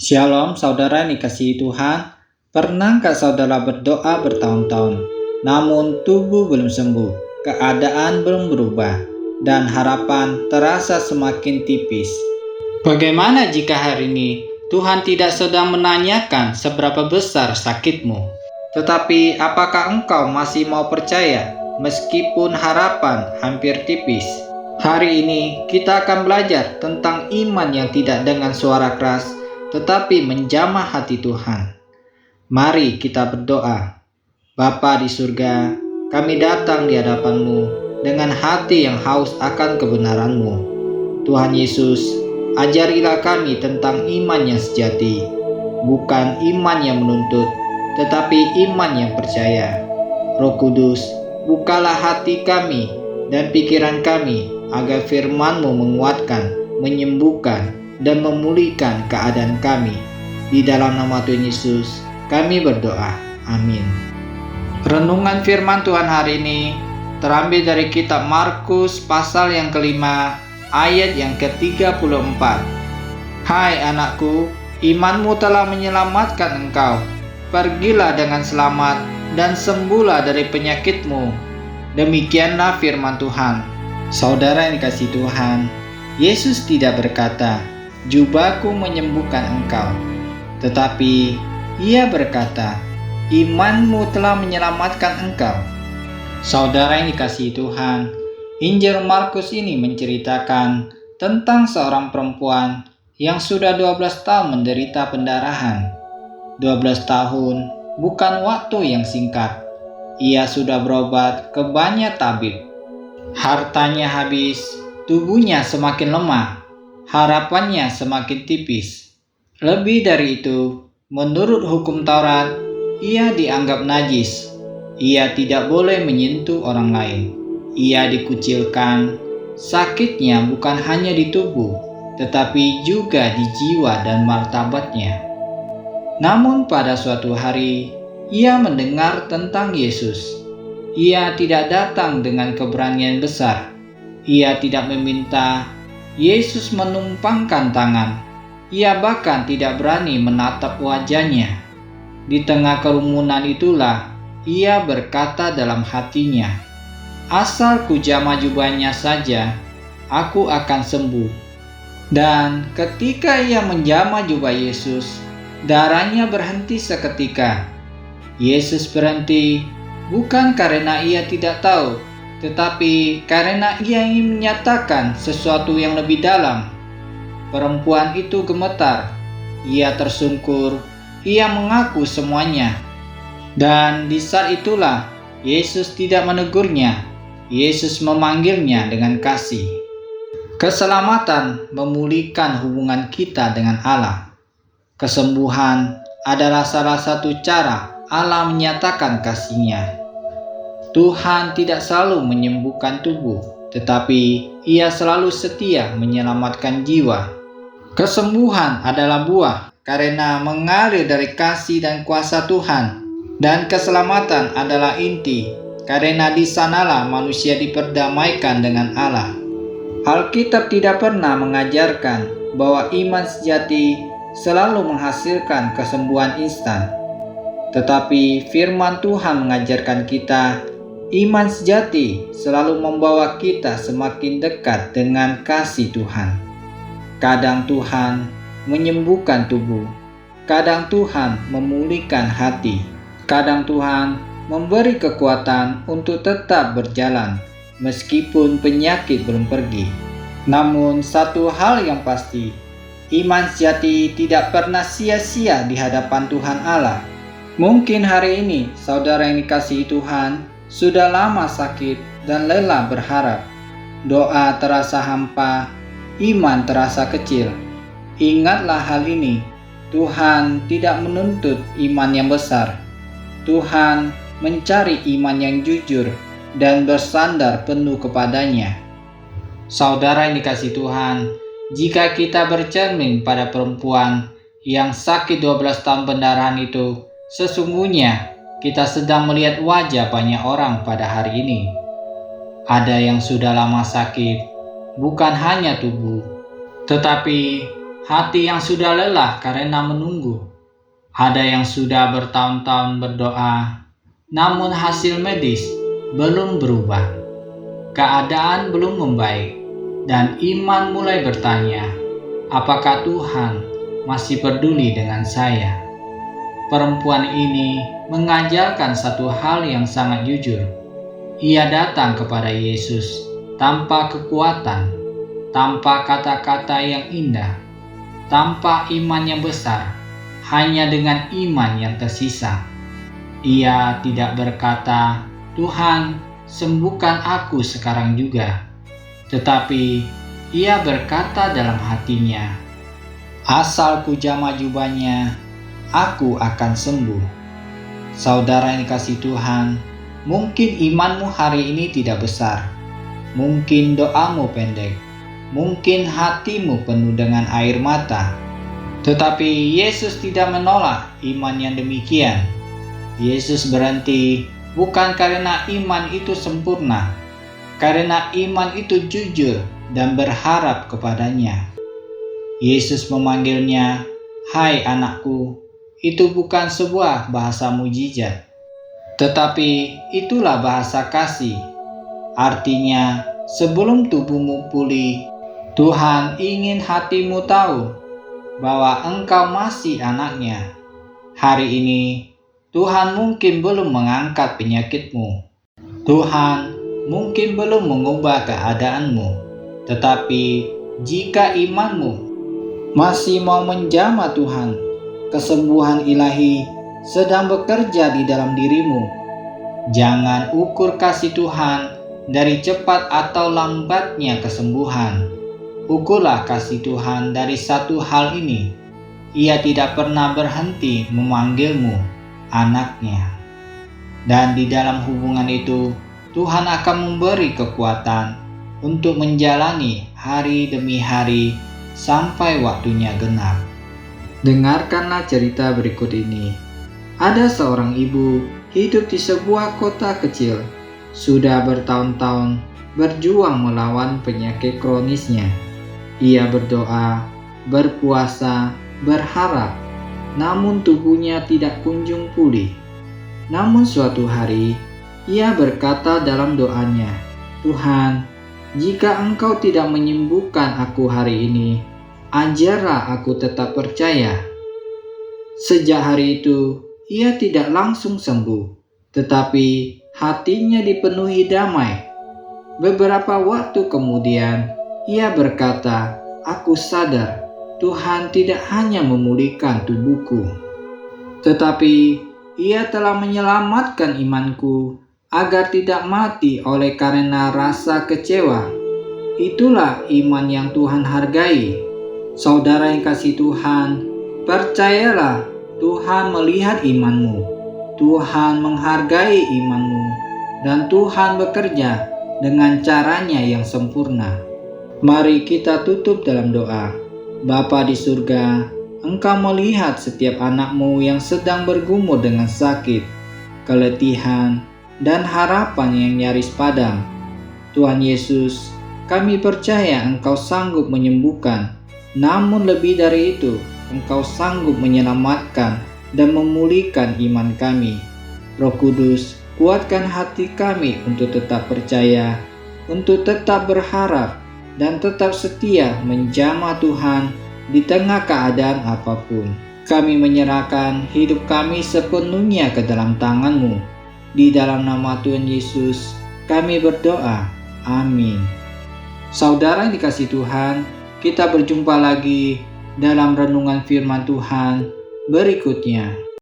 Shalom saudara yang dikasihi Tuhan. Pernahkah saudara berdoa bertahun-tahun, namun tubuh belum sembuh, keadaan belum berubah, dan harapan terasa semakin tipis? Bagaimana jika hari ini Tuhan tidak sedang menanyakan seberapa besar sakitmu, tetapi apakah engkau masih mau percaya meskipun harapan hampir tipis? Hari ini kita akan belajar tentang iman yang tidak dengan suara keras, tetapi menjamah hati Tuhan. Mari kita berdoa. Bapa di surga, kami datang di hadapan-Mu dengan hati yang haus akan kebenaran-Mu. Tuhan Yesus, ajarilah kami tentang iman yang sejati, bukan iman yang menuntut, tetapi iman yang percaya. Roh Kudus, bukalah hati kami dan pikiran kami agar firman-Mu menguatkan, menyembuhkan, dan memulihkan keadaan kami. Di dalam nama Tuhan Yesus, kami berdoa. Amin. Renungan firman Tuhan hari ini terambil dari kitab Markus pasal yang kelima, ayat yang ke-34. Hai anakku, imanmu telah menyelamatkan engkau. Pergilah dengan selamat dan sembuhlah dari penyakitmu. Demikianlah firman Tuhan. Saudara yang dikasihi Tuhan, Yesus tidak berkata, "Jubahku menyembuhkan engkau," tetapi Ia berkata, "Imanmu telah menyelamatkan engkau." Saudara yang dikasihi Tuhan, Injil Markus ini menceritakan tentang seorang perempuan yang sudah 12 tahun menderita pendarahan. 12 tahun bukan waktu yang singkat. Ia sudah berobat ke banyak tabib. Hartanya habis, tubuhnya semakin lemah, harapannya semakin tipis. Lebih dari itu, menurut hukum Taurat, ia dianggap najis. Ia tidak boleh menyentuh orang lain. Ia dikucilkan. Sakitnya bukan hanya di tubuh, tetapi juga di jiwa dan martabatnya. Namun pada suatu hari, ia mendengar tentang Yesus. Ia tidak datang dengan keberanian besar. Ia tidak meminta Yesus menumpangkan tangan. Ia bahkan tidak berani menatap wajahnya. Di tengah kerumunan itulah ia berkata dalam hatinya, "Asal kujamah jubahnya saja, aku akan sembuh." Dan ketika ia menjamah jubah Yesus, darahnya berhenti seketika. Yesus berhenti bukan karena ia tidak tahu, tetapi karena ia ingin menyatakan sesuatu yang lebih dalam. Perempuan itu gemetar, ia tersungkur, ia mengaku semuanya. Dan di saat itulah Yesus tidak menegurnya. Yesus memanggilnya dengan kasih. Keselamatan memulihkan hubungan kita dengan Allah. Kesembuhan adalah salah satu cara Allah menyatakan kasih-Nya. Tuhan tidak selalu menyembuhkan tubuh, tetapi Ia selalu setia menyelamatkan jiwa. Kesembuhan adalah buah karena mengalir dari kasih dan kuasa Tuhan, dan keselamatan adalah inti karena di sanalah manusia diperdamaikan dengan Allah. Alkitab tidak pernah mengajarkan bahwa iman sejati selalu menghasilkan kesembuhan instan. Tetapi firman Tuhan mengajarkan kita, iman sejati selalu membawa kita semakin dekat dengan kasih Tuhan. Kadang Tuhan menyembuhkan tubuh, kadang Tuhan memulihkan hati, kadang Tuhan memberi kekuatan untuk tetap berjalan meskipun penyakit belum pergi. Namun satu hal yang pasti, iman sejati tidak pernah sia-sia di hadapan Tuhan Allah. Mungkin hari ini saudara yang dikasihi Tuhan sudah lama sakit dan lelah berharap. Doa terasa hampa, iman terasa kecil. Ingatlah hal ini, Tuhan tidak menuntut iman yang besar. Tuhan mencari iman yang jujur dan bersandar penuh kepadanya. Saudara yang dikasihi Tuhan, jika kita bercermin pada perempuan yang sakit 12 tahun pendarahan itu, sesungguhnya kita sedang melihat wajah banyak orang pada hari ini. Ada yang sudah lama sakit, bukan hanya tubuh, tetapi hati yang sudah lelah karena menunggu. Ada yang sudah bertahun-tahun berdoa, namun hasil medis belum berubah. Keadaan belum membaik, dan iman mulai bertanya, apakah Tuhan masih peduli dengan saya? Perempuan ini mengajarkan satu hal yang sangat jujur. Ia datang kepada Yesus tanpa kekuatan, tanpa kata-kata yang indah, tanpa iman yang besar, hanya dengan iman yang tersisa. Ia tidak berkata, "Tuhan, sembuhkan aku sekarang juga." Tetapi ia berkata dalam hatinya, "Asal ku jamah jubahnya, aku akan sembuh." Saudara yang dikasihi Tuhan, mungkin imanmu hari ini tidak besar. Mungkin doamu pendek. Mungkin hatimu penuh dengan air mata. Tetapi Yesus tidak menolak iman yang demikian. Yesus berhenti bukan karena iman itu sempurna, karena iman itu jujur dan berharap kepadanya. Yesus memanggilnya, "Hai anakku." Itu bukan sebuah bahasa mujizat, tetapi itulah bahasa kasih. Artinya, sebelum tubuhmu pulih, Tuhan ingin hatimu tahu bahwa engkau masih anaknya. Hari ini, Tuhan mungkin belum mengangkat penyakitmu. Tuhan mungkin belum mengubah keadaanmu, tetapi jika imanmu masih mau menjamah Tuhan, kesembuhan ilahi sedang bekerja di dalam dirimu. Jangan ukur kasih Tuhan dari cepat atau lambatnya kesembuhan. Ukurlah kasih Tuhan dari satu hal ini. Ia tidak pernah berhenti memanggilmu anaknya. Dan di dalam hubungan itu, Tuhan akan memberi kekuatan untuk menjalani hari demi hari sampai waktunya genap. Dengarkanlah cerita berikut ini. Ada seorang ibu hidup di sebuah kota kecil. Sudah bertahun-tahun berjuang melawan penyakit kronisnya. Ia berdoa, berpuasa, berharap, namun tubuhnya tidak kunjung pulih. Namun suatu hari, ia berkata dalam doanya, "Tuhan, jika Engkau tidak menyembuhkan aku hari ini, ajarlah aku tetap percaya." Sejak hari itu, ia tidak langsung sembuh, tetapi hatinya dipenuhi damai. Beberapa waktu kemudian, ia berkata, "Aku sadar Tuhan tidak hanya memulihkan tubuhku, tetapi Ia telah menyelamatkan imanku agar tidak mati oleh karena rasa kecewa." Itulah iman yang Tuhan hargai. Saudara yang kasih Tuhan, percayalah Tuhan melihat imanmu, Tuhan menghargai imanmu, dan Tuhan bekerja dengan caranya yang sempurna. Mari kita tutup dalam doa. Bapa di surga, Engkau melihat setiap anakmu yang sedang bergumul dengan sakit, keletihan, dan harapan yang nyaris padam. Tuhan Yesus, kami percaya Engkau sanggup menyembuhkan, namun lebih dari itu, Engkau sanggup menyelamatkan dan memulihkan iman kami. Roh Kudus, kuatkan hati kami untuk tetap percaya, untuk tetap berharap, dan tetap setia menjamah Tuhan di tengah keadaan apapun. Kami menyerahkan hidup kami sepenuhnya ke dalam tangan-Mu. Di dalam nama Tuhan Yesus, kami berdoa. Amin. Saudara yang dikasihi Tuhan, kita berjumpa lagi dalam renungan firman Tuhan berikutnya.